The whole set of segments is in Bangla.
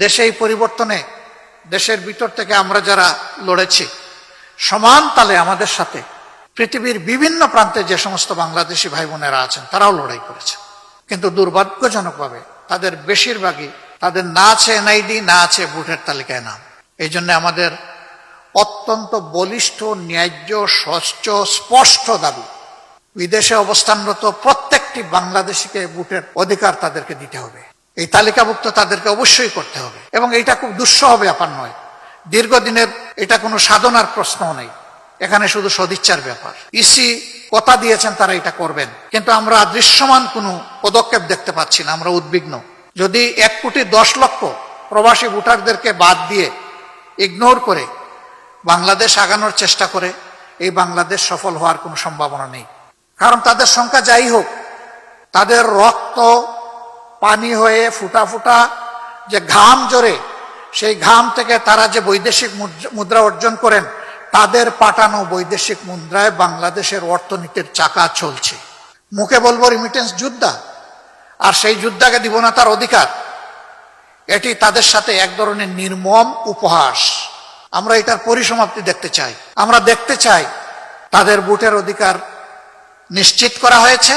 দেশে এই পরিবর্তনে দেশের ভিতর থেকে আমরা যারা লড়েছি, সমান তালে আমাদের সাথে পৃথিবীর বিভিন্ন প্রান্তে যে সমস্ত বাংলাদেশি ভাই বোনেরা আছেন তারাও লড়াই করেছে। কিন্তু দুর্ভাগ্যজনকভাবে তাদের বেশিরভাগই, তাদের না আছে এনআইডি, না আছে ভোটের তালিকায় নাম। এই জন্য আমাদের অত্যন্ত বলিষ্ঠ, ন্যায্য, স্বচ্ছ, স্পষ্ট দাবি, বিদেশে অবস্থানরত প্রত্যেকটি বাংলাদেশিকে ভোটের অধিকার তাদেরকে দিতে হবে। এই তালিকাভুক্ত তাদেরকে অবশ্যই করতে হবে, এবং এটা খুব দুঃসহ ব্যাপার নয়। দীর্ঘদিনের এটা কোনো সাধনার প্রশ্ন নেই, এখানে শুধু সদিচ্ছার ব্যাপার। ইসি কথা দিয়েছেন তারা এটা করবেন, কিন্তু আমরা দৃশ্যমান কোনো পদক্ষেপ দেখতে পাচ্ছি না। আমরা উদ্বিগ্ন। যদি 1,10,00,000 প্রবাসী ভোটারদেরকে বাদ দিয়ে, ইগনোর করে বাংলাদেশ আগানোর চেষ্টা করে, এই বাংলাদেশ সফল হওয়ার কোনো সম্ভাবনা নেই। কারণ তাদের সংখ্যা যাই হোক, তাদের রক্ত পানি হয়ে ফুটা ফুটা যে ঘাম জড়ে, সেই ঘাম থেকে তারা যে বৈদেশিক মুদ্রা অর্জন করেন, তাদের পাঠানো বৈদেশিক মুদ্রায় বাংলাদেশের অর্থনীতির চাকা চলছে। মুখে বলবো রিমিটেন্স যোদ্ধা, আর সেই যোদ্ধাকে দিব না তার অধিকার, এটি তাদের সাথে এক ধরনের নির্মম উপহাস। আমরা এটার পরিসমাপ্তি দেখতে চাই। আমরা দেখতে চাই তাদের ভোটের অধিকার নিশ্চিত করা হয়েছে,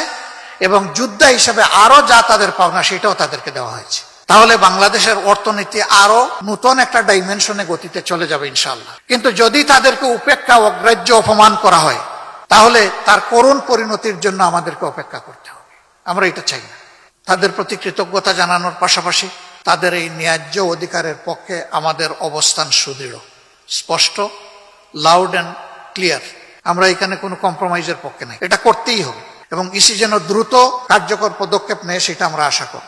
এবং যোদ্ধা হিসেবে আরো যা তাদের পাওনা সেটাও তাদেরকে দেওয়া হয়েছে। তাহলে বাংলাদেশের অর্থনীতি আরো নতুন একটা ডাইমেনশনে গতিতে চলে যাবে ইনশাআল্লাহ। কিন্তু যদি তাদেরকে উপেক্ষা, অগ্রাহ্য, অপমান করা হয়, তাহলে তার করুণ পরিণতির জন্য আমাদেরকে অপেক্ষা করতে হবে। আমরা এটা চাই না। তাদের প্রতি কৃতজ্ঞতা জানানোর পাশাপাশি তাদের এই ন্যায্য অধিকারের পক্ষে আমাদের অবস্থান সুদৃঢ়, স্পষ্ট, লাউড অ্যান্ড ক্লিয়ার। আমরা এখানে কোনো কম্প্রোমাইজের পক্ষে নাই। এটা করতেই হবে, এবং ইসি যেন দ্রুত কার্যকর পদক্ষেপ নেয় সেটা আমরা আশা করি।